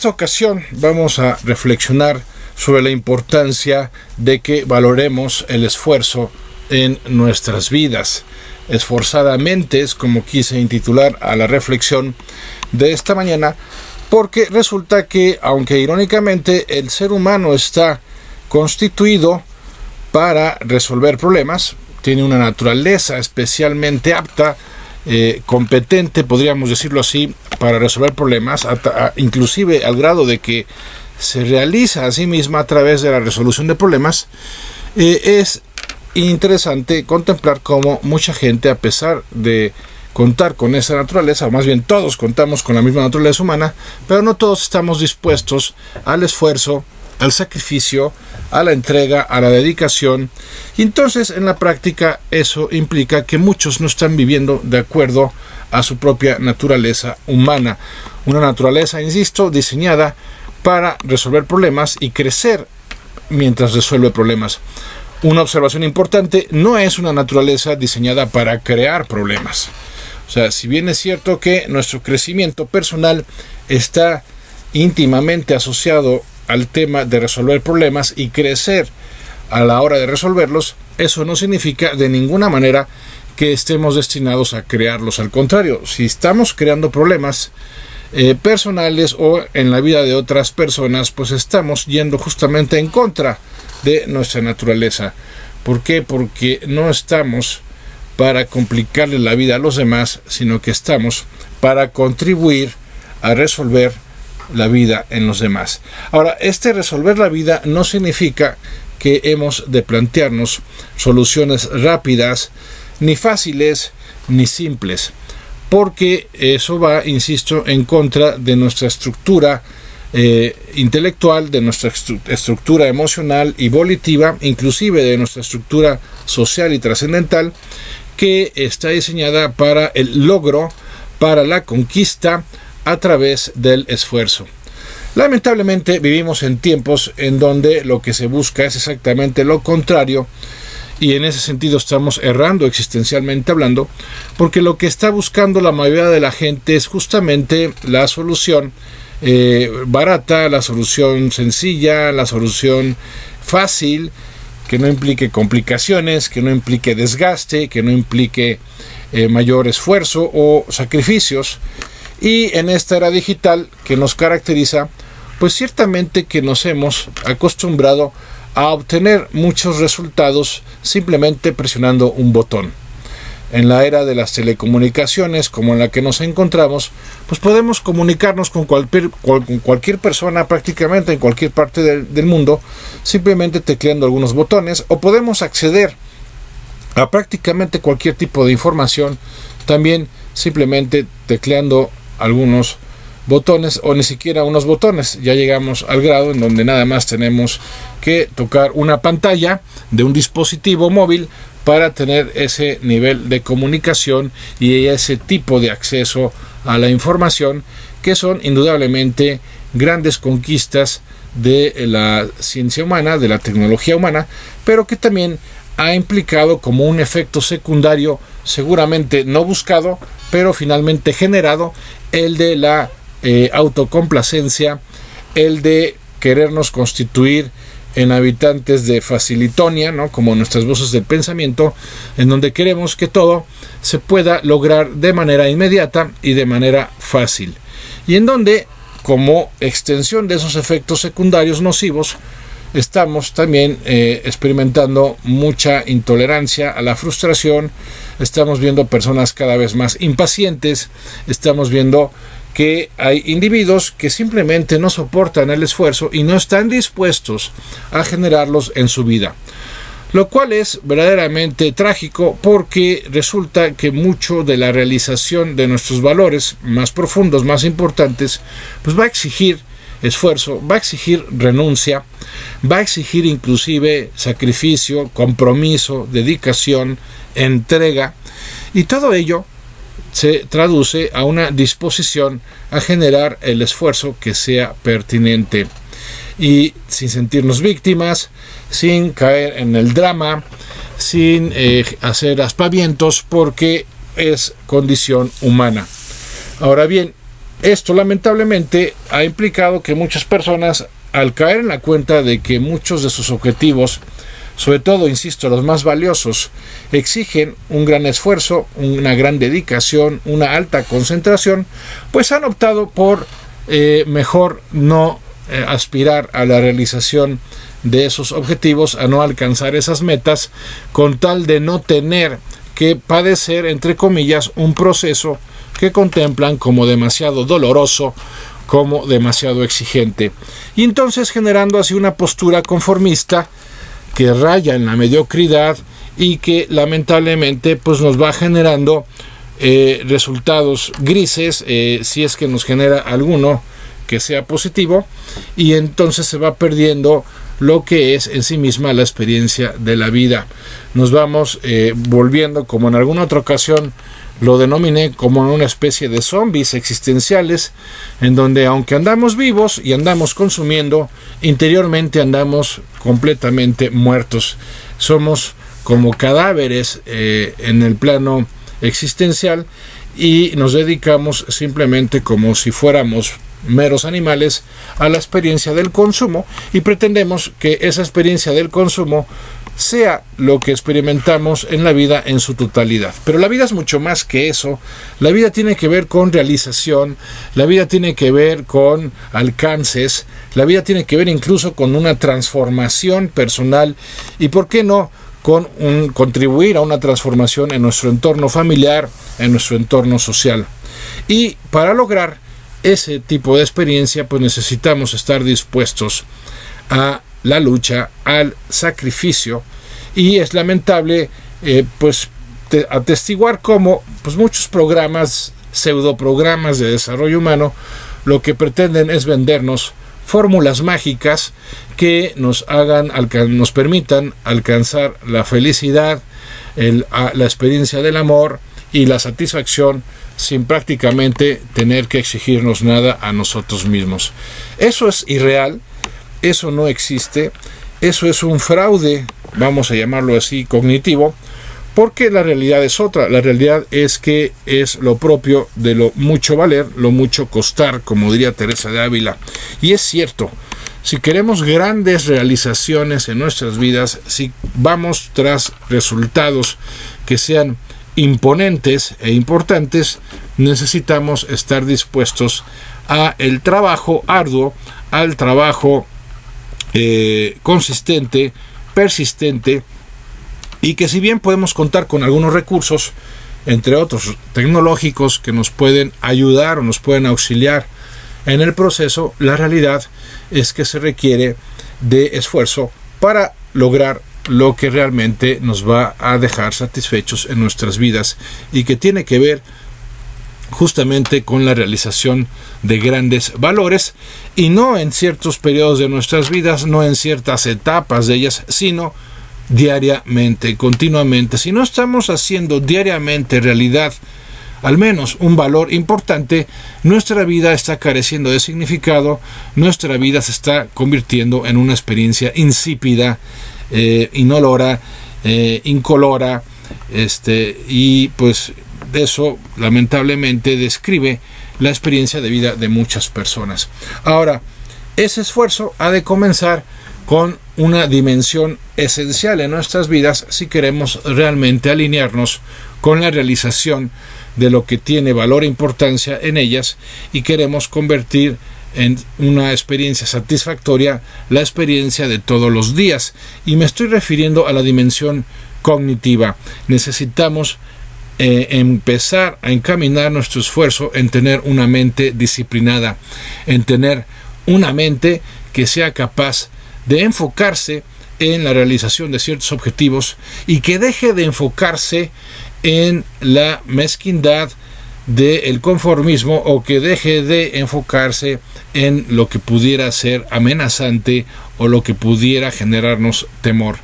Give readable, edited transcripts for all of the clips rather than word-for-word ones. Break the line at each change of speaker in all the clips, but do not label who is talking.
esta ocasión vamos a reflexionar sobre la importancia de que valoremos el esfuerzo en nuestras vidas. Esforzadamente es como quise intitular a la reflexión de esta mañana, porque resulta que, aunque irónicamente el ser humano está constituido para resolver problemas, tiene una naturaleza especialmente apta, competente, podríamos decirlo así, para resolver problemas, inclusive al grado de que se realiza a sí misma a través de la resolución de problemas. Es interesante contemplar cómo mucha gente, a pesar de contar con esa naturaleza, o más bien todos contamos con la misma naturaleza humana, pero no todos estamos dispuestos al esfuerzo, al sacrificio, a la entrega, a la dedicación. Y entonces en la práctica eso implica que muchos no están viviendo de acuerdo a su propia naturaleza humana. Una naturaleza, insisto, diseñada para resolver problemas y crecer mientras resuelve problemas. Una observación importante: no es una naturaleza diseñada para crear problemas. O sea, si bien es cierto que nuestro crecimiento personal está íntimamente asociado al tema de resolver problemas y crecer a la hora de resolverlos, eso no significa de ninguna manera que estemos destinados a crearlos. Al contrario, si estamos creando problemas personales o en la vida de otras personas, pues estamos yendo justamente en contra de nuestra naturaleza. ¿Por qué? Porque no estamos para complicarle la vida a los demás, sino que estamos para contribuir a resolver la vida en los demás. Ahora, resolver la vida no significa que hemos de plantearnos soluciones rápidas, ni fáciles, ni simples, porque eso va, insisto, en contra de nuestra estructura intelectual, de nuestra estructura emocional y volitiva, inclusive de nuestra estructura social y trascendental, que está diseñada para el logro, para la conquista a través del esfuerzo. Lamentablemente vivimos en tiempos en donde lo que se busca es exactamente lo contrario, y en ese sentido estamos errando existencialmente hablando, porque lo que está buscando la mayoría de la gente es justamente la solución barata, la solución sencilla, la solución fácil, que no implique complicaciones, que no implique desgaste, que no implique mayor esfuerzo o sacrificios. Y en esta era digital que nos caracteriza, pues ciertamente que nos hemos acostumbrado a obtener muchos resultados simplemente presionando un botón. En la era de las telecomunicaciones, como en la que nos encontramos, pues podemos comunicarnos con cualquier persona prácticamente en cualquier parte del mundo, simplemente tecleando algunos botones, o podemos acceder a prácticamente cualquier tipo de información también simplemente tecleando algunos botones, o ni siquiera unos botones. Ya llegamos al grado en donde nada más tenemos que tocar una pantalla de un dispositivo móvil para tener ese nivel de comunicación y ese tipo de acceso a la información, que son indudablemente grandes conquistas de la ciencia humana, de la tecnología humana, pero que también ha implicado como un efecto secundario, seguramente no buscado, pero finalmente generado, el de la autocomplacencia, el de querernos constituir en habitantes de facilitonia, ¿no? Como nuestras voces del pensamiento, en donde queremos que todo se pueda lograr de manera inmediata y de manera fácil, y en donde, como extensión de esos efectos secundarios nocivos, estamos también experimentando mucha intolerancia a la frustración. Estamos viendo personas cada vez más impacientes, estamos viendo que hay individuos que simplemente no soportan el esfuerzo y no están dispuestos a generarlos en su vida, lo cual es verdaderamente trágico, porque resulta que mucho de la realización de nuestros valores más profundos, más importantes, pues va a exigir esfuerzo, va a exigir renuncia, va a exigir inclusive sacrificio, compromiso, dedicación, entrega, y todo ello se traduce a una disposición a generar el esfuerzo que sea pertinente, y sin sentirnos víctimas, sin caer en el drama, sin hacer aspavientos, porque es condición humana. Ahora bien, Esto lamentablemente ha implicado que muchas personas, al caer en la cuenta de que muchos de sus objetivos, sobre todo, insisto, los más valiosos, exigen un gran esfuerzo, una gran dedicación, una alta concentración, pues han optado por mejor no aspirar a la realización de esos objetivos, a no alcanzar esas metas, con tal de no tener que padecer, entre comillas, un proceso que contemplan como demasiado doloroso, como demasiado exigente, y entonces generando así una postura conformista que raya en la mediocridad y que lamentablemente pues nos va generando resultados grises, si es que nos genera alguno que sea positivo, y entonces se va perdiendo lo que es en sí misma la experiencia de la vida. Nos vamos volviendo, como en alguna otra ocasión lo denominé, como una especie de zombies existenciales, en donde aunque andamos vivos y andamos consumiendo, interiormente andamos completamente muertos. Somos como cadáveres en el plano existencial, y nos dedicamos simplemente, como si fuéramos meros animales, a la experiencia del consumo, y pretendemos que esa experiencia del consumo sea lo que experimentamos en la vida en su totalidad. Pero la vida es mucho más que eso. La vida tiene que ver con realización, la vida tiene que ver con alcances, la vida tiene que ver incluso con una transformación personal, y por qué no con contribuir a una transformación en nuestro entorno familiar, en nuestro entorno social. Y para lograr ese tipo de experiencia, pues necesitamos estar dispuestos a la lucha, al sacrificio, y es lamentable atestiguar cómo pues muchos programas, pseudoprogramas de desarrollo humano, lo que pretenden es vendernos fórmulas mágicas que nos permitan alcanzar la felicidad, la experiencia del amor y la satisfacción, sin prácticamente tener que exigirnos nada a nosotros mismos. Eso es irreal, eso no existe, eso es un fraude, vamos a llamarlo así, cognitivo, porque la realidad es otra. La realidad es que es lo propio de lo mucho valer, lo mucho costar, como diría Teresa de Ávila. Y es cierto, si queremos grandes realizaciones en nuestras vidas, si vamos tras resultados que sean imponentes e importantes, necesitamos estar dispuestos a el trabajo arduo, al trabajo consistente, persistente, y que si bien podemos contar con algunos recursos, entre otros tecnológicos, que nos pueden ayudar o nos pueden auxiliar en el proceso, la realidad es que se requiere de esfuerzo para lograr lo que realmente nos va a dejar satisfechos en nuestras vidas, y que tiene que ver justamente con la realización de grandes valores, y no en ciertos periodos de nuestras vidas, no en ciertas etapas de ellas, sino diariamente, continuamente. Si no estamos haciendo diariamente realidad al menos un valor importante, nuestra vida está careciendo de significado, nuestra vida se está convirtiendo en una experiencia insípida, inolora, incolora, y pues eso lamentablemente describe la experiencia de vida de muchas personas. Ahora, ese esfuerzo ha de comenzar con una dimensión esencial en nuestras vidas si queremos realmente alinearnos con la realización de lo que tiene valor e importancia en ellas, y queremos convertir en una experiencia satisfactoria la experiencia de todos los días. Y me estoy refiriendo a la dimensión cognitiva. Necesitamos empezar a encaminar nuestro esfuerzo en tener una mente disciplinada, en tener una mente que sea capaz de enfocarse en la realización de ciertos objetivos, y que deje de enfocarse en la mezquindad del conformismo, o que deje de enfocarse en lo que pudiera ser amenazante o lo que pudiera generarnos temor.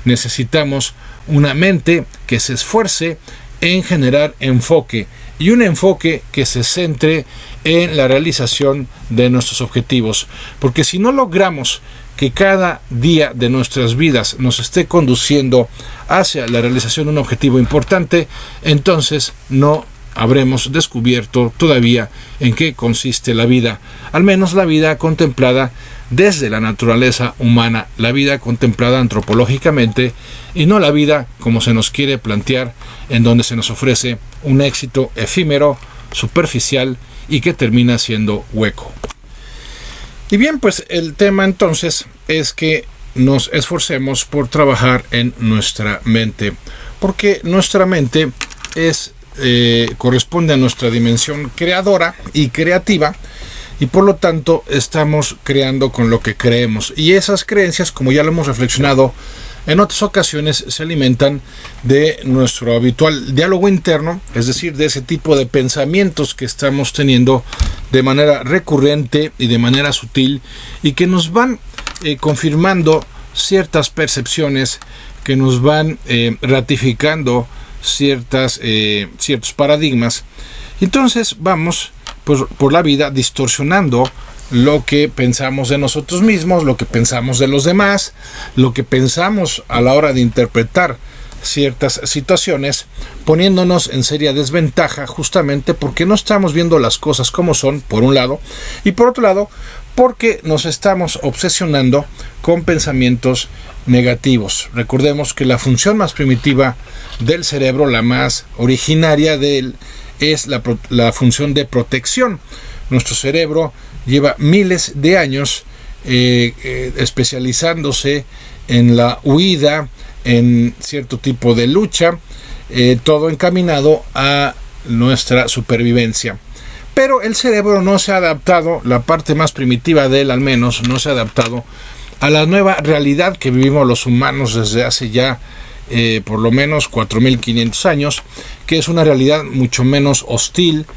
Necesitamos una mente que se esfuerce en generar enfoque, y un enfoque que se centre en la realización de nuestros objetivos, porque si no logramos que cada día de nuestras vidas nos esté conduciendo hacia la realización de un objetivo importante, entonces no habremos descubierto todavía en qué consiste la vida, al menos la vida contemplada desde la naturaleza humana, la vida contemplada antropológicamente y no la vida como se nos quiere plantear, en donde se nos ofrece un éxito efímero, superficial y que termina siendo hueco. Y bien, pues el tema entonces es que nos esforcemos por trabajar en nuestra mente, porque nuestra mente corresponde a nuestra dimensión creadora y creativa, y por lo tanto estamos creando con lo que creemos, y esas creencias, como ya lo hemos reflexionado en otras ocasiones, se alimentan de nuestro habitual diálogo interno, es decir, de ese tipo de pensamientos que estamos teniendo de manera recurrente y de manera sutil, y que nos van confirmando ciertas percepciones, que nos van ratificando ciertos paradigmas. Entonces vamos por la vida distorsionando lo que pensamos de nosotros mismos, lo que pensamos de los demás, lo que pensamos a la hora de interpretar ciertas situaciones, poniéndonos en seria desventaja justamente porque no estamos viendo las cosas como son, por un lado, y por otro lado, porque nos estamos obsesionando con pensamientos negativos. Recordemos que la función más primitiva del cerebro, la más originaria de él, es la función de protección. Nuestro cerebro lleva miles de años especializándose en la huida, en cierto tipo de lucha, todo encaminado a nuestra supervivencia. Pero el cerebro no se ha adaptado, la parte más primitiva de él al menos, no se ha adaptado a la nueva realidad que vivimos los humanos desde hace ya por lo menos 4.500 años, que es una realidad mucho menos hostil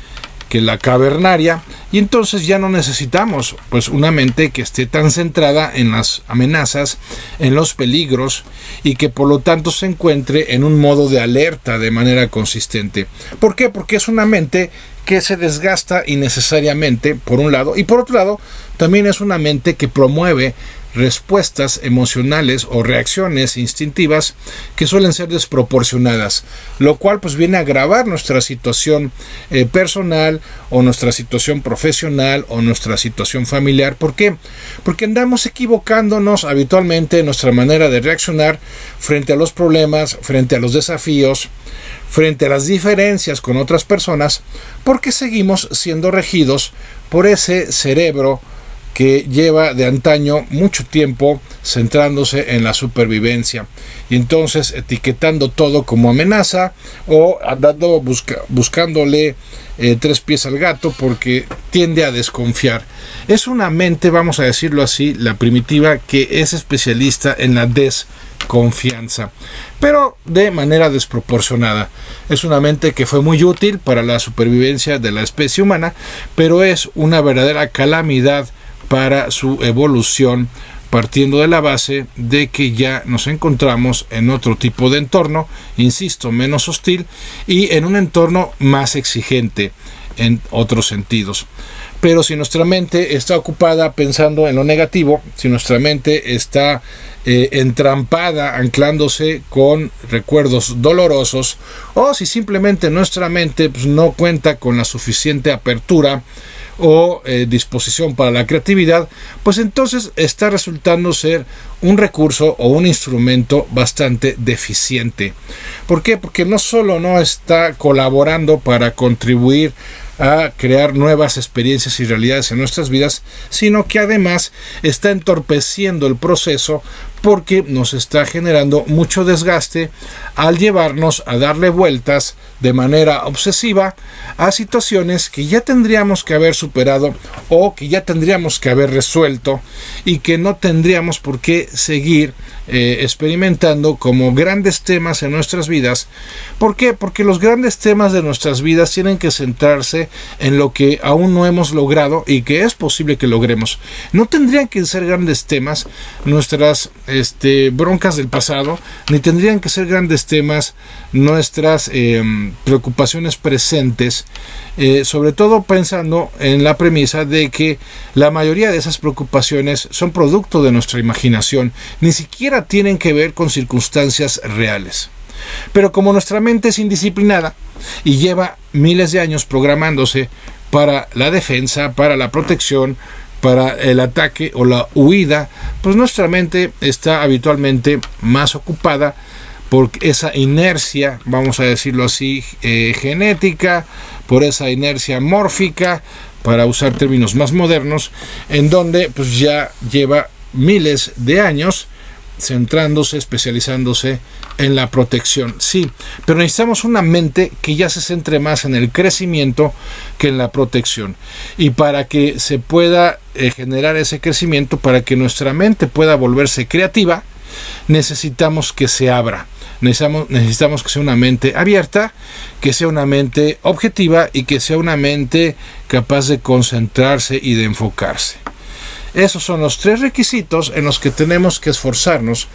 que la cavernaria, y entonces ya no necesitamos pues una mente que esté tan centrada en las amenazas, en los peligros, y que por lo tanto se encuentre en un modo de alerta de manera consistente. ¿Por qué? Porque es una mente que se desgasta innecesariamente, por un lado, y por otro lado también es una mente que promueve respuestas emocionales o reacciones instintivas que suelen ser desproporcionadas, lo cual pues viene a agravar nuestra situación personal, o nuestra situación profesional, o nuestra situación familiar. ¿Por qué? Porque andamos equivocándonos habitualmente en nuestra manera de reaccionar frente a los problemas, frente a los desafíos, frente a las diferencias con otras personas, porque seguimos siendo regidos por ese cerebro que lleva de antaño mucho tiempo centrándose en la supervivencia, y entonces etiquetando todo como amenaza, o andando buscándole tres pies al gato, porque tiende a desconfiar. Es una mente, vamos a decirlo así, la primitiva, que es especialista en la desconfianza, pero de manera desproporcionada. Es una mente que fue muy útil para la supervivencia de la especie humana, pero es una verdadera calamidad para su evolución, partiendo de la base de que ya nos encontramos en otro tipo de entorno, insisto, menos hostil, y en un entorno más exigente en otros sentidos. Pero si nuestra mente está ocupada pensando en lo negativo, si nuestra mente está entrampada, anclándose con recuerdos dolorosos, o si simplemente nuestra mente pues, no cuenta con la suficiente apertura o disposición para la creatividad, pues entonces está resultando ser un recurso o un instrumento bastante deficiente. ¿Por qué? Porque no solo no está colaborando para contribuir a crear nuevas experiencias y realidades en nuestras vidas, sino que además está entorpeciendo el proceso, porque nos está generando mucho desgaste al llevarnos a darle vueltas de manera obsesiva a situaciones que ya tendríamos que haber superado, o que ya tendríamos que haber resuelto, y que no tendríamos por qué seguir experimentando como grandes temas en nuestras vidas. ¿Por qué? Porque los grandes temas de nuestras vidas tienen que centrarse en lo que aún no hemos logrado y que es posible que logremos. No tendrían que ser grandes temas nuestras broncas del pasado, ni tendrían que ser grandes temas nuestras preocupaciones presentes, sobre todo pensando en la premisa de que la mayoría de esas preocupaciones son producto de nuestra imaginación, ni siquiera tienen que ver con circunstancias reales. Pero como nuestra mente es indisciplinada y lleva miles de años programándose para la defensa, para la protección, para el ataque o la huida, pues nuestra mente está habitualmente más ocupada por esa inercia, vamos a decirlo así, genética, por esa inercia mórfica, para usar términos más modernos, en donde pues ya lleva miles de años centrándose, especializándose en la protección. Sí, pero necesitamos una mente que ya se centre más en el crecimiento que en la protección. Y para que se pueda generar ese crecimiento, para que nuestra mente pueda volverse creativa, necesitamos que se abra. Necesitamos que sea una mente abierta, que sea una mente objetiva y que sea una mente capaz de concentrarse y de enfocarse. Esos son los 3 requisitos en los que tenemos que esforzarnos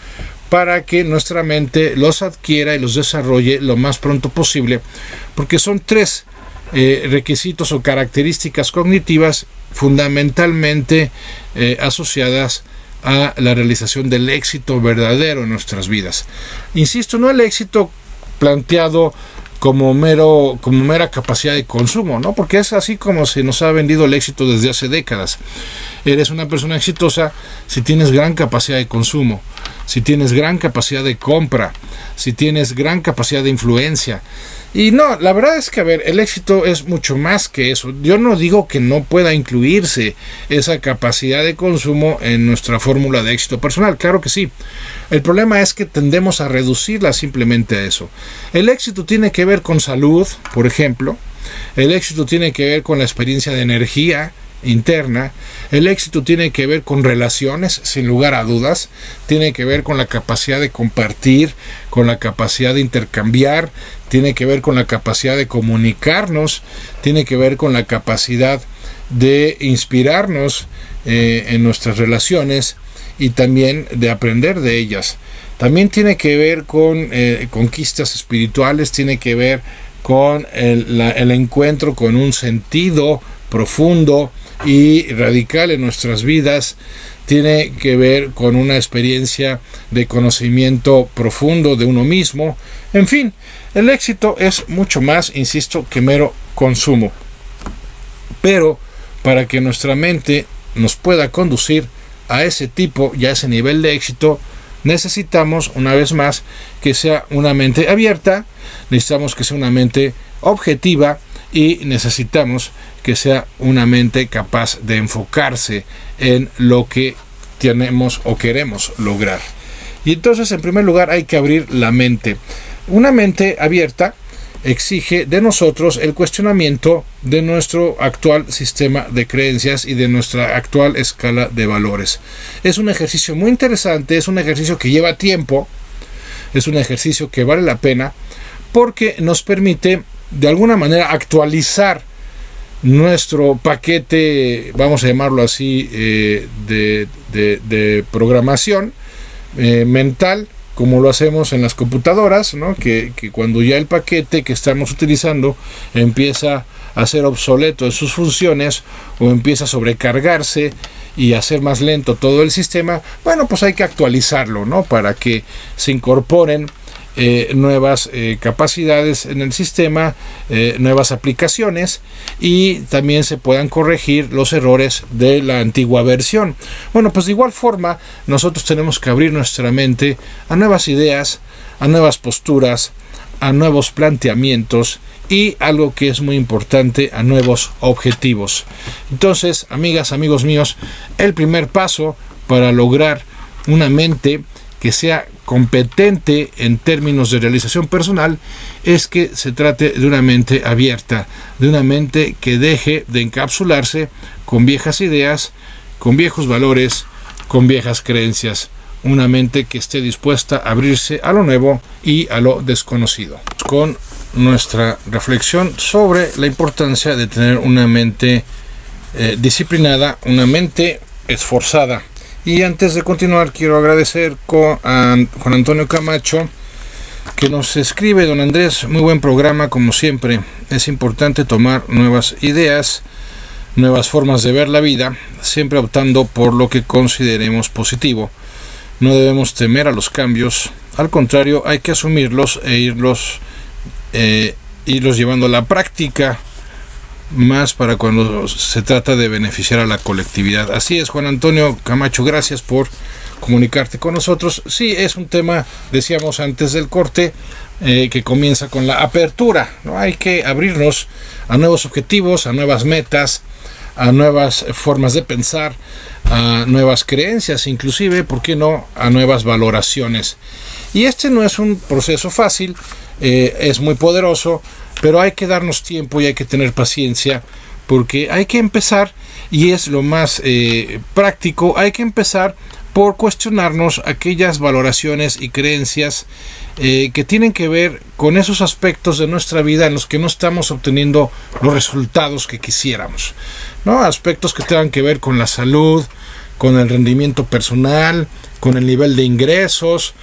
para que nuestra mente los adquiera y los desarrolle lo más pronto posible, porque son 3 requisitos o características cognitivas fundamentalmente asociadas a la realización del éxito verdadero en nuestras vidas. Insisto, no el éxito planteado como mera capacidad de consumo, ¿no? Porque es así como se nos ha vendido el éxito desde hace décadas. Eres una persona exitosa si tienes gran capacidad de consumo, si tienes gran capacidad de compra, si tienes gran capacidad de influencia. Y no, la verdad es que, a ver, el éxito es mucho más que eso. Yo no digo que no pueda incluirse esa capacidad de consumo en nuestra fórmula de éxito personal. Claro que sí. El problema es que tendemos a reducirla simplemente a eso. El éxito tiene que ver con salud, por ejemplo. El éxito tiene que ver con la experiencia de energía interna. El éxito tiene que ver con relaciones, sin lugar a dudas. Tiene que ver con la capacidad de compartir, con la capacidad de intercambiar, tiene que ver con la capacidad de comunicarnos, tiene que ver con la capacidad de inspirarnos en nuestras relaciones y también de aprender de ellas. También tiene que ver con conquistas espirituales, tiene que ver con el encuentro con un sentido profundo y radical en nuestras vidas, tiene que ver con una experiencia de conocimiento profundo de uno mismo. En fin, el éxito es mucho más, insisto, que mero consumo. Pero para que nuestra mente nos pueda conducir a ese tipo y a ese nivel de éxito, necesitamos, una vez más, que sea una mente abierta, necesitamos que sea una mente objetiva y necesitamos que sea una mente capaz de enfocarse en lo que tenemos o queremos lograr. Y entonces, en primer lugar, hay que abrir la mente. Una mente abierta exige de nosotros el cuestionamiento de nuestro actual sistema de creencias y de nuestra actual escala de valores. Es un ejercicio muy interesante, es un ejercicio que lleva tiempo, es un ejercicio que vale la pena porque nos permite de alguna manera actualizar nuestro paquete, vamos a llamarlo así, de programación mental, como lo hacemos en las computadoras, ¿no? Que cuando ya el paquete que estamos utilizando empieza a ser obsoleto en sus funciones o empieza a sobrecargarse y a ser más lento todo el sistema, bueno, pues hay que actualizarlo, ¿no? Para que se incorporen nuevas capacidades en el sistema, nuevas aplicaciones y también se puedan corregir los errores de la antigua versión. Bueno, pues de igual forma nosotros tenemos que abrir nuestra mente a nuevas ideas, a nuevas posturas, a nuevos planteamientos y algo que es muy importante, a nuevos objetivos. Entonces, amigas, amigos míos, el primer paso para lograr una mente que sea competente en términos de realización personal es que se trate de una mente abierta, de una mente que deje de encapsularse con viejas ideas, con viejos valores, con viejas creencias, una mente que esté dispuesta a abrirse a lo nuevo y a lo desconocido. Con nuestra reflexión sobre la importancia de tener una mente disciplinada, una mente esforzada. Y antes de continuar, quiero agradecer con Antonio Camacho, que nos escribe: don Andrés, muy buen programa como siempre. Es importante tomar nuevas ideas, nuevas formas de ver la vida, siempre optando por lo que consideremos positivo. no debemos temer a los cambios, al contrario, hay que asumirlos e irlos llevando a la práctica, más para cuando se trata de beneficiar a la colectividad. Así es, Juan Antonio Camacho, gracias por comunicarte con nosotros. Sí, es un tema, decíamos antes del corte, que comienza con la apertura, ¿no? Hay que abrirnos a nuevos objetivos, a nuevas metas, a nuevas formas de pensar, a nuevas creencias, inclusive, ¿por qué no?, a nuevas valoraciones. Y este no es un proceso fácil, es muy poderoso, pero hay que darnos tiempo y hay que tener paciencia, porque hay que empezar, y es lo más práctico, hay que empezar por cuestionarnos aquellas valoraciones y creencias que tienen que ver con esos aspectos de nuestra vida en los que no estamos obteniendo los resultados que quisiéramos, ¿no? Aspectos que tengan que ver con la salud, con el rendimiento personal, con el nivel de ingresos,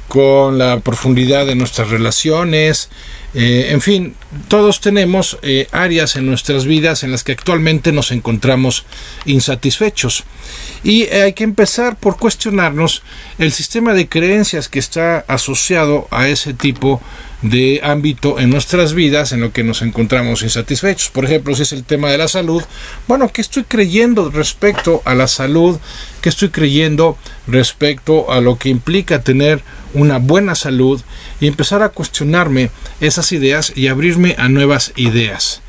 con la profundidad de nuestras relaciones, en fin, todos tenemos áreas en nuestras vidas en las que actualmente nos encontramos insatisfechos, y hay que empezar por cuestionarnos el sistema de creencias que está asociado a ese tipo de ámbito en nuestras vidas en lo que nos encontramos insatisfechos. Por ejemplo, si es el tema de la salud, bueno, ¿qué estoy creyendo respecto a la salud? ¿Qué estoy creyendo respecto a lo que implica tener una buena salud? Y empezar a cuestionarme esas ideas y abrirme a nuevas ideas.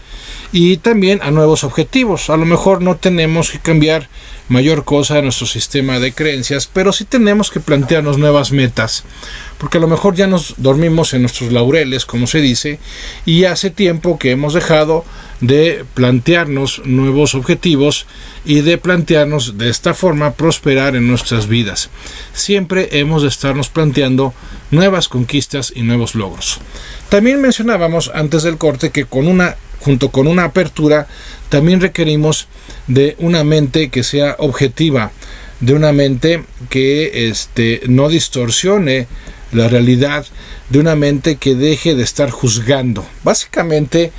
Y también a nuevos objetivos. A lo mejor no tenemos que cambiar mayor cosa en nuestro sistema de creencias, pero sí tenemos que plantearnos nuevas metas, porque a lo mejor ya nos dormimos en nuestros laureles, como se dice, y hace tiempo que hemos dejado de plantearnos nuevos objetivos y de plantearnos de esta forma prosperar en nuestras vidas. Siempre hemos de estarnos planteando nuevas conquistas y nuevos logros. También mencionábamos antes del corte que junto con una apertura, también requerimos de una mente que sea objetiva, de una mente que no distorsione la realidad, de una mente que deje de estar juzgando. Básicamente,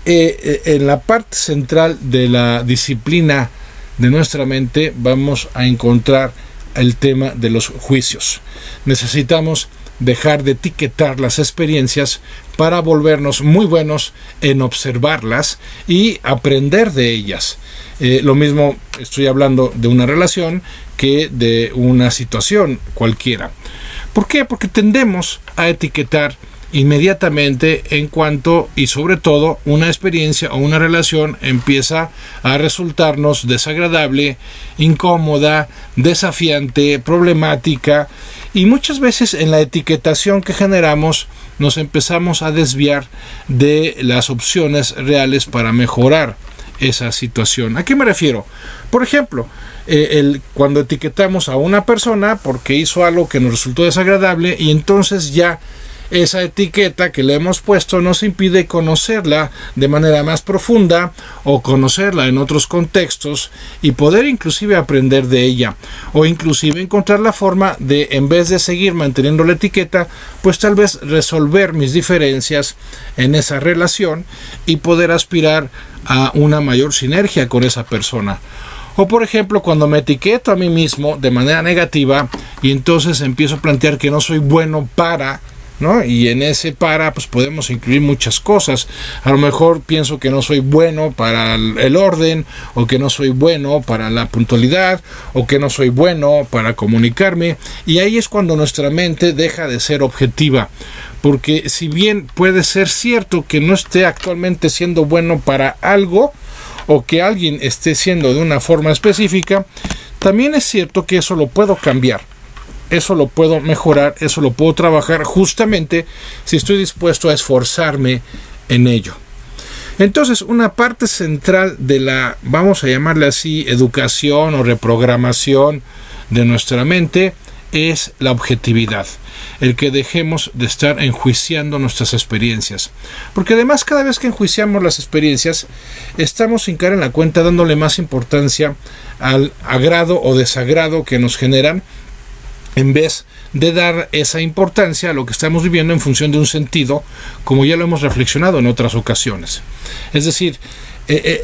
en la parte central de la disciplina de nuestra mente vamos a encontrar el tema de los juicios. Necesitamos dejar de etiquetar las experiencias para volvernos muy buenos en observarlas y aprender de ellas. Lo mismo estoy hablando de una relación que de una situación cualquiera. ¿Por qué? Porque tendemos a etiquetar inmediatamente en cuanto y sobre todo una experiencia o una relación empieza a resultarnos desagradable, incómoda, desafiante, problemática, y muchas veces en la etiquetación que generamos nos empezamos a desviar de las opciones reales para mejorar esa situación. ¿A qué me refiero? Por ejemplo, cuando etiquetamos a una persona porque hizo algo que nos resultó desagradable, y entonces ya esa etiqueta que le hemos puesto nos impide conocerla de manera más profunda o conocerla en otros contextos y poder inclusive aprender de ella, o inclusive encontrar la forma de, en vez de seguir manteniendo la etiqueta, pues tal vez resolver mis diferencias en esa relación y poder aspirar a una mayor sinergia con esa persona. O por ejemplo, cuando me etiqueto a mí mismo de manera negativa y entonces empiezo a plantear que no soy bueno para, ¿no? Y en ese pues podemos incluir muchas cosas. A lo mejor pienso que no soy bueno para el orden, o que no soy bueno para la puntualidad, o que no soy bueno para comunicarme, y ahí es cuando nuestra mente deja de ser objetiva, porque si bien puede ser cierto que no esté actualmente siendo bueno para algo, o que alguien esté siendo de una forma específica, también es cierto que eso lo puedo cambiar. Eso lo puedo mejorar, eso lo puedo trabajar justamente si estoy dispuesto a esforzarme en ello. Entonces, una parte central de la, vamos a llamarle así, educación o reprogramación de nuestra mente es la objetividad, el que dejemos de estar enjuiciando nuestras experiencias, porque además cada vez que enjuiciamos las experiencias estamos sin caer en la cuenta dándole más importancia al agrado o desagrado que nos generan, en vez de dar esa importancia a lo que estamos viviendo en función de un sentido, como ya lo hemos reflexionado en otras ocasiones. Es decir,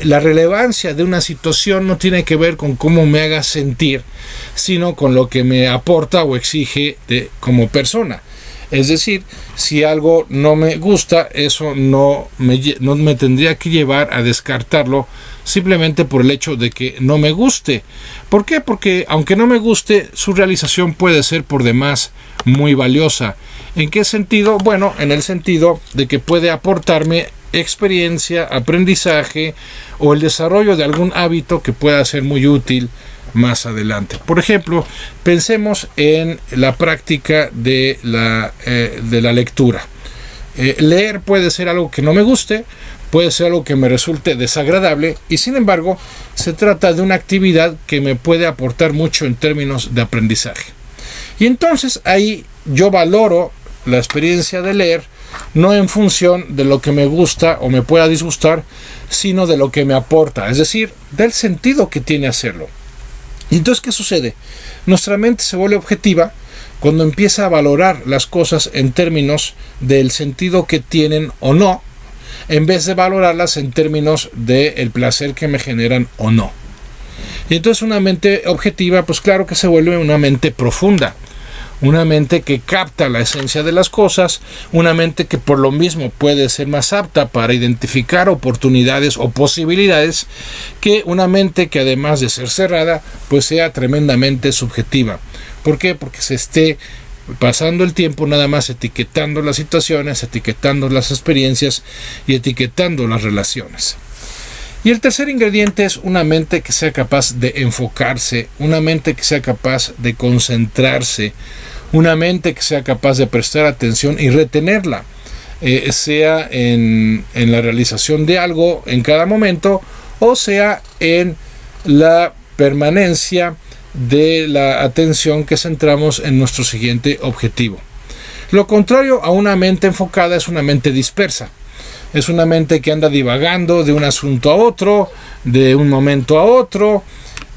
la relevancia de una situación no tiene que ver con cómo me haga sentir, sino con lo que me aporta o exige como persona. Es decir, si algo no me gusta, eso no me tendría que llevar a descartarlo simplemente por el hecho de que no me guste. ¿Por qué? Porque aunque no me guste, su realización puede ser por demás muy valiosa. ¿En qué sentido? Bueno, en el sentido de que puede aportarme experiencia, aprendizaje o el desarrollo de algún hábito que pueda ser muy útil más adelante. Por ejemplo, pensemos en la práctica de la lectura. Leer puede ser algo que no me guste, puede ser algo que me resulte desagradable, y sin embargo se trata de una actividad que me puede aportar mucho en términos de aprendizaje. Y entonces ahí yo valoro la experiencia de leer no en función de lo que me gusta o me pueda disgustar, sino de lo que me aporta, es decir, del sentido que tiene hacerlo. Y entonces, ¿qué sucede? Nuestra mente se vuelve objetiva cuando empieza a valorar las cosas en términos del sentido que tienen o no, en vez de valorarlas en términos del placer que me generan o no. Y entonces una mente objetiva, pues claro que se vuelve una mente profunda, una mente que capta la esencia de las cosas, una mente que por lo mismo puede ser más apta para identificar oportunidades o posibilidades que una mente que, además de ser cerrada, pues sea tremendamente subjetiva. ¿Por qué? Porque se esté pasando el tiempo nada más etiquetando las situaciones, etiquetando las experiencias y etiquetando las relaciones. Y el tercer ingrediente es una mente que sea capaz de enfocarse, una mente que sea capaz de concentrarse, una mente que sea capaz de prestar atención y retenerla, sea en la realización de algo en cada momento, o sea en la permanencia de la atención que centramos en nuestro siguiente objetivo. Lo contrario a una mente enfocada es una mente dispersa. Es una mente que anda divagando de un asunto a otro, de un momento a otro,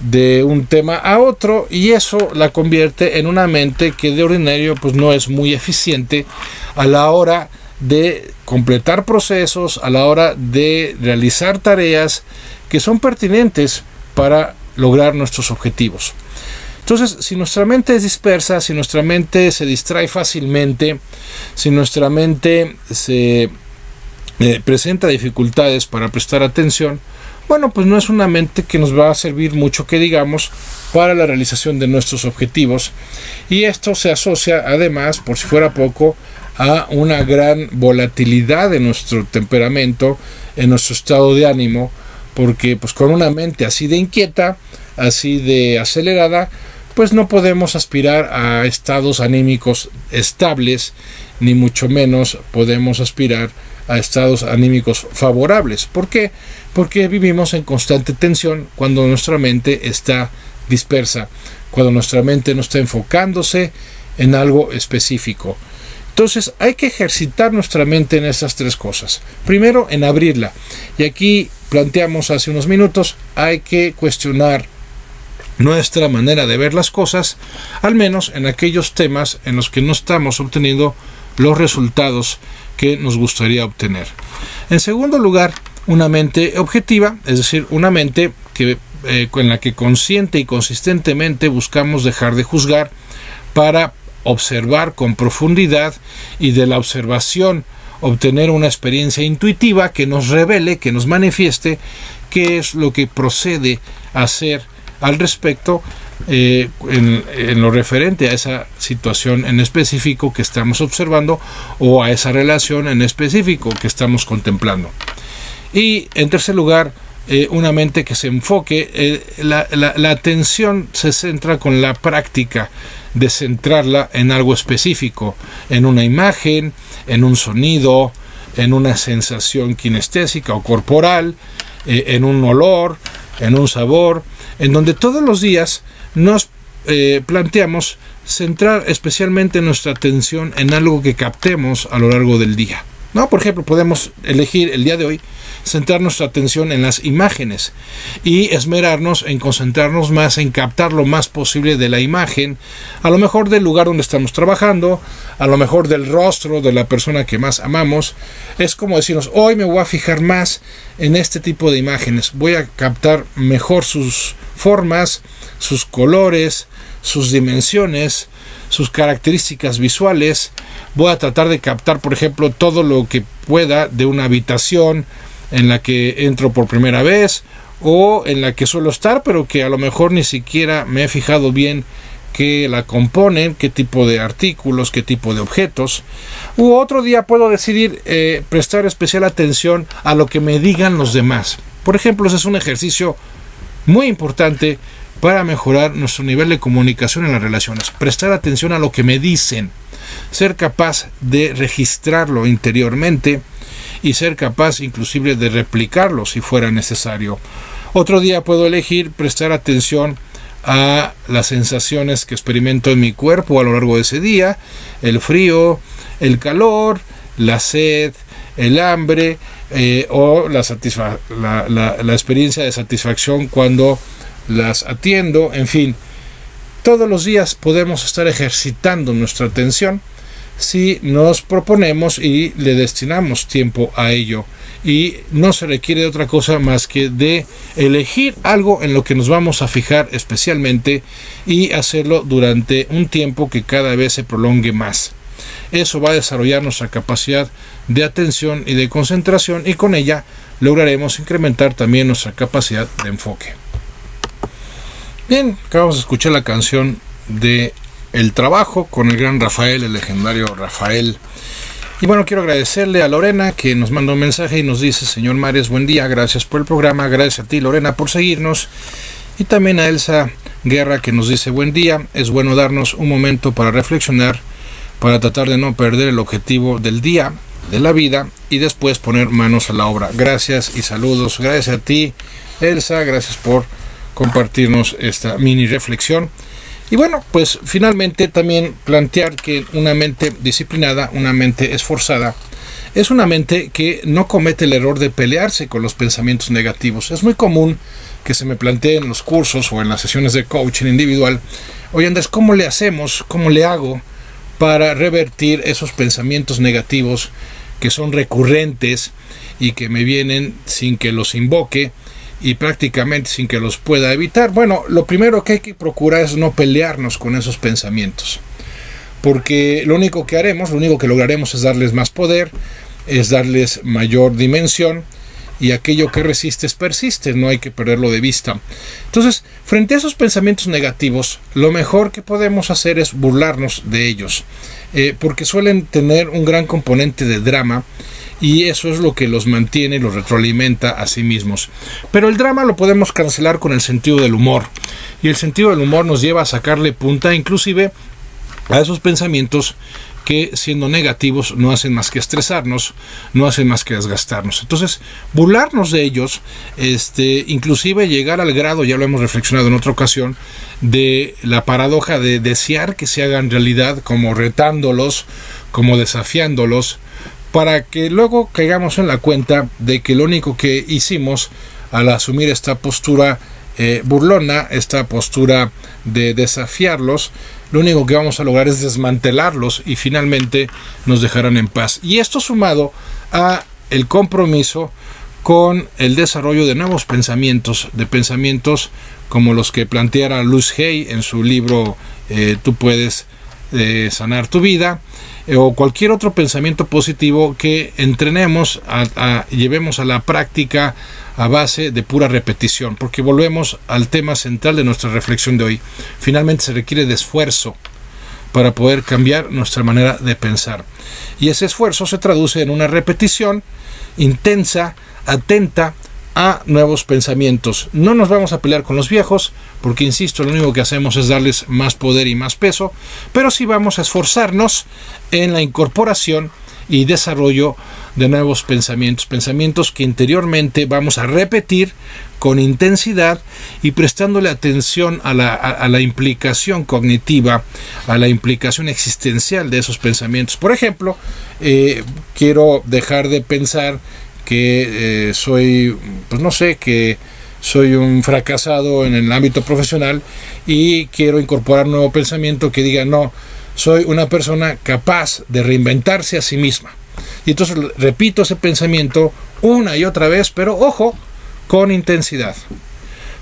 de un tema a otro, y eso la convierte en una mente que de ordinario pues no es muy eficiente a la hora de completar procesos, a la hora de realizar tareas que son pertinentes para lograr nuestros objetivos. Entonces, si nuestra mente es dispersa, si nuestra mente se distrae fácilmente, si nuestra mente se presenta dificultades para prestar atención, bueno, pues no es una mente que nos va a servir mucho, que digamos, para la realización de nuestros objetivos. Y esto se asocia, además, por si fuera poco, a una gran volatilidad en nuestro temperamento, en nuestro estado de ánimo, porque pues con una mente así de inquieta, así de acelerada, pues no podemos aspirar a estados anímicos estables, ni mucho menos podemos aspirar a estados anímicos favorables. ¿Por qué? Porque vivimos en constante tensión cuando nuestra mente está dispersa, cuando nuestra mente no está enfocándose en algo específico. Entonces hay que ejercitar nuestra mente en estas tres cosas. Primero, en abrirla. Y aquí planteamos hace unos minutos, hay que cuestionar nuestra manera de ver las cosas, al menos en aquellos temas en los que no estamos obteniendo los resultados que nos gustaría obtener. En segundo lugar, una mente objetiva, es decir, una mente con la que consciente y consistentemente buscamos dejar de juzgar para observar con profundidad, y de la observación obtener una experiencia intuitiva que nos revele, que nos manifieste qué es lo que procede a hacer al respecto en lo referente a esa situación en específico que estamos observando, o a esa relación en específico que estamos contemplando. Y en tercer lugar, una mente que se enfoque, la atención se centra con la práctica de centrarla en algo específico, en una imagen, en un sonido, en una sensación kinestésica o corporal, en un olor, en un sabor, en donde todos los días nos planteamos centrar especialmente nuestra atención en algo que captemos a lo largo del día. ¿No? Por ejemplo, podemos elegir el día de hoy centrar nuestra atención en las imágenes y esmerarnos en concentrarnos más en captar lo más posible de la imagen, a lo mejor del lugar donde estamos trabajando, a lo mejor del rostro de la persona que más amamos. Es como decirnos, hoy me voy a fijar más en este tipo de imágenes, voy a captar mejor sus formas, sus colores, sus dimensiones, sus características visuales. Voy a tratar de captar, por ejemplo, todo lo que pueda de una habitación en la que entro por primera vez o en la que suelo estar, pero que a lo mejor ni siquiera me he fijado bien qué la componen, qué tipo de artículos, qué tipo de objetos. U otro día puedo decidir prestar especial atención a lo que me digan los demás. Por ejemplo, ese es un ejercicio muy importante para mejorar nuestro nivel de comunicación en las relaciones. Prestar atención a lo que me dicen, ser capaz de registrarlo interiormente y ser capaz inclusive de replicarlo si fuera necesario. Otro día puedo elegir prestar atención a las sensaciones que experimento en mi cuerpo a lo largo de ese día, el frío, el calor, la sed, el hambre o la experiencia de satisfacción cuando las atiendo. En fin, todos los días podemos estar ejercitando nuestra atención si nos proponemos y le destinamos tiempo a ello, y no se requiere de otra cosa más que de elegir algo en lo que nos vamos a fijar especialmente y hacerlo durante un tiempo que cada vez se prolongue más. Eso va a desarrollar nuestra capacidad de atención y de concentración, y con ella lograremos incrementar también nuestra capacidad de enfoque. Bien, acabamos de escuchar la canción de El Trabajo con el gran Rafael, el legendario Rafael. Y bueno, quiero agradecerle a Lorena, que nos mandó un mensaje y nos dice: señor Mares, buen día, gracias por el programa, gracias a ti, Lorena, por seguirnos. Y también a Elsa Guerra, que nos dice: buen día, es bueno darnos un momento para reflexionar, para tratar de no perder el objetivo del día, de la vida, y después poner manos a la obra. Gracias y saludos. Gracias a ti, Elsa, gracias por compartirnos esta mini reflexión. Y bueno, pues finalmente también plantear que una mente disciplinada, una mente esforzada, es una mente que no comete el error de pelearse con los pensamientos negativos. Es muy común que se me plantee en los cursos o en las sesiones de coaching individual: oye Andrés, ¿cómo le hacemos? ¿Cómo le hago para revertir esos pensamientos negativos que son recurrentes y que me vienen sin que los invoque y prácticamente sin que los pueda evitar? Bueno, lo primero que hay que procurar es no pelearnos con esos pensamientos, porque lo único que haremos, lo único que lograremos es darles más poder, es darles mayor dimensión, y aquello que resistes persiste, no hay que perderlo de vista. Entonces, frente a esos pensamientos negativos, lo mejor que podemos hacer es burlarnos de ellos, porque suelen tener un gran componente de drama, y eso es lo que los mantiene y los retroalimenta a sí mismos. Pero el drama lo podemos cancelar con el sentido del humor, y el sentido del humor nos lleva a sacarle punta inclusive a esos pensamientos que, siendo negativos, no hacen más que estresarnos, no hacen más que desgastarnos. Entonces, burlarnos de ellos, inclusive llegar al grado, ya lo hemos reflexionado en otra ocasión, de la paradoja de desear que se hagan realidad, como retándolos, como desafiándolos, para que luego caigamos en la cuenta de que lo único que hicimos al asumir esta postura burlona, esta postura de desafiarlos, lo único que vamos a lograr es desmantelarlos y finalmente nos dejarán en paz. Y esto sumado a el compromiso con el desarrollo de nuevos pensamientos, de pensamientos como los que planteara Luz Hay en su libro Tú puedes sanar tu vida, o cualquier otro pensamiento positivo que entrenemos, llevemos a la práctica a base de pura repetición, porque volvemos al tema central de nuestra reflexión de hoy. Finalmente se requiere de esfuerzo para poder cambiar nuestra manera de pensar, y ese esfuerzo se traduce en una repetición intensa, atenta a nuevos pensamientos. No nos vamos a pelear con los viejos, porque insisto, lo único que hacemos es darles más poder y más peso, pero sí vamos a esforzarnos en la incorporación y desarrollo de nuevos pensamientos, pensamientos que interiormente vamos a repetir con intensidad y prestándole atención a la implicación cognitiva, a la implicación existencial de esos pensamientos. Por ejemplo, quiero dejar de pensar que soy, pues no sé, que soy un fracasado en el ámbito profesional y quiero incorporar un nuevo pensamiento que diga, no, soy una persona capaz de reinventarse a sí misma. Y entonces repito ese pensamiento una y otra vez, pero ojo, con intensidad.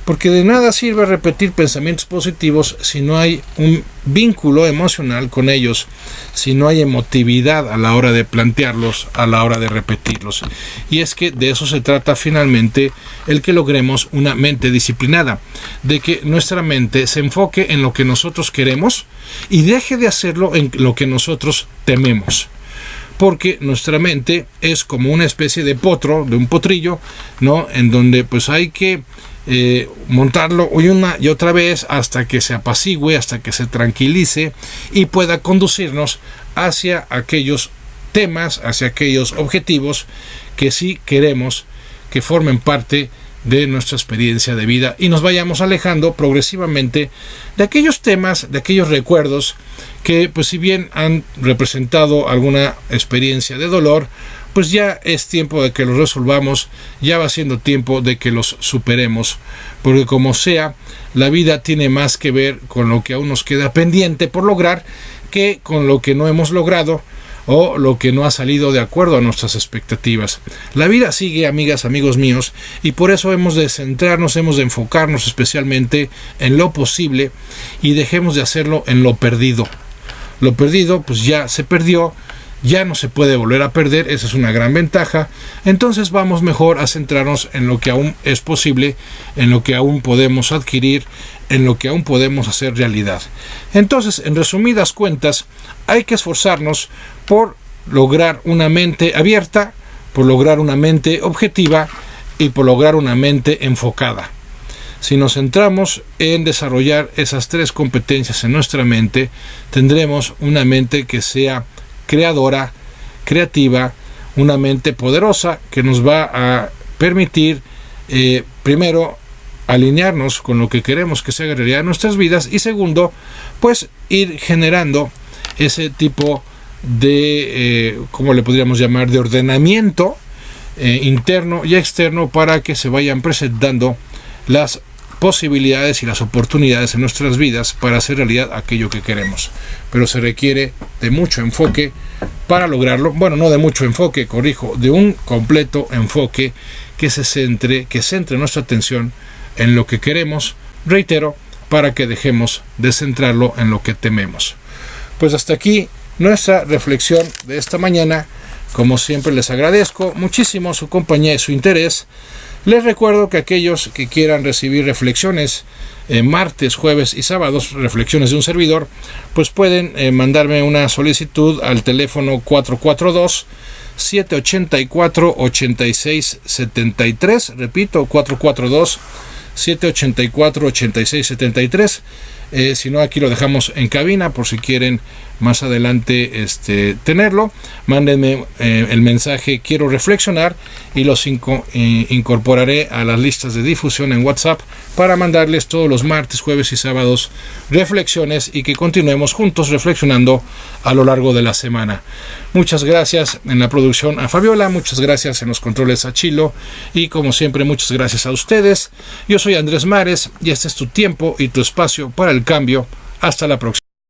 Porque de nada sirve repetir pensamientos positivos si no hay un vínculo emocional con ellos, si no hay emotividad a la hora de plantearlos, a la hora de repetirlos. Y es que de eso se trata finalmente el que logremos una mente disciplinada, de que nuestra mente se enfoque en lo que nosotros queremos y deje de hacerlo en lo que nosotros tememos. Porque nuestra mente es como una especie de potro, de un potrillo, ¿no? En donde pues hay que montarlo una y otra vez hasta que se apacigüe, hasta que se tranquilice y pueda conducirnos hacia aquellos temas, hacia aquellos objetivos que sí queremos que formen parte de nuestra experiencia de vida y nos vayamos alejando progresivamente de aquellos temas, de aquellos recuerdos que pues si bien han representado alguna experiencia de dolor, pues ya es tiempo de que los resolvamos, ya va siendo tiempo de que los superemos, porque como sea, la vida tiene más que ver con lo que aún nos queda pendiente por lograr que con lo que no hemos logrado o lo que no ha salido de acuerdo a nuestras expectativas. La vida sigue, amigas, amigos míos, y por eso hemos de centrarnos, hemos de enfocarnos especialmente en lo posible y dejemos de hacerlo en lo perdido. Lo perdido, pues ya se perdió, ya no se puede volver a perder, esa es una gran ventaja. Entonces vamos mejor a centrarnos en lo que aún es posible, en lo que aún podemos adquirir, en lo que aún podemos hacer realidad. Entonces, en resumidas cuentas, hay que esforzarnos por lograr una mente abierta, por lograr una mente objetiva y por lograr una mente enfocada. Si nos centramos en desarrollar esas tres competencias en nuestra mente, tendremos una mente que sea creadora, creativa, una mente poderosa que nos va a permitir primero alinearnos con lo que queremos que se haga realidad en nuestras vidas y segundo, pues ir generando ese tipo de, ¿cómo le podríamos llamar?, de ordenamiento interno y externo para que se vayan presentando las posibilidades y las oportunidades en nuestras vidas para hacer realidad aquello que queremos. Pero se requiere de mucho enfoque para lograrlo. Bueno, no de mucho enfoque, corrijo, de un completo enfoque que centre nuestra atención en lo que queremos, reitero, para que dejemos de centrarlo en lo que tememos. Pues hasta aquí nuestra reflexión de esta mañana. Como siempre les agradezco muchísimo su compañía y su interés. Les recuerdo que aquellos que quieran recibir reflexiones martes, jueves y sábados, reflexiones de un servidor, pues pueden mandarme una solicitud al teléfono 442-784-8673. Repito, 442-784-8673. Si no, aquí lo dejamos en cabina por si quieren más adelante tenerlo. Mándenme el mensaje quiero reflexionar y los incorporaré a las listas de difusión en WhatsApp para mandarles todos los martes, jueves y sábados reflexiones y que continuemos juntos reflexionando a lo largo de la semana. Muchas gracias en la producción a Fabiola, muchas gracias en los controles a Chilo y como siempre muchas gracias a ustedes. Yo soy Andrés Mares y este es tu tiempo y tu espacio para el cambio. Hasta la próxima.